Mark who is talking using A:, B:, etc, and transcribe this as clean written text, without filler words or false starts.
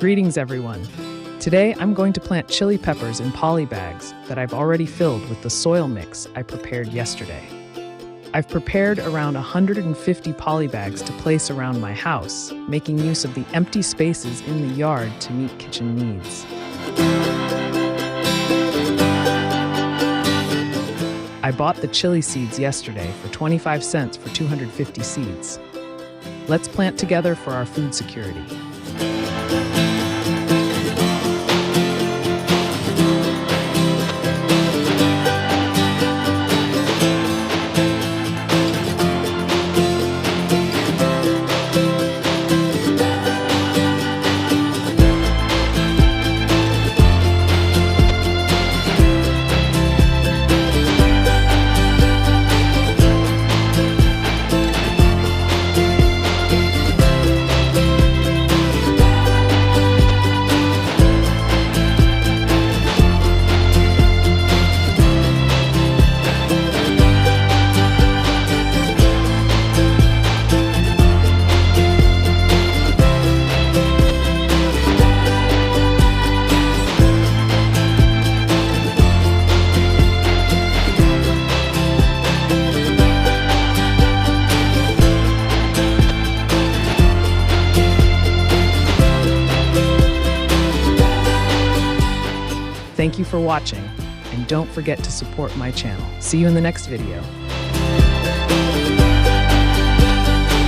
A: Greetings everyone. Today I'm going to plant chili peppers in polybags that I've already filled with the soil mix I prepared yesterday. I've prepared around 150 polybags to place around my house, making use of the empty spaces in the yard to meet kitchen needs. I bought the chili seeds yesterday for 25 cents for 250 seeds. Let's plant together for our food security. Thank you for watching, and don't forget to support my channel. See you in the next video.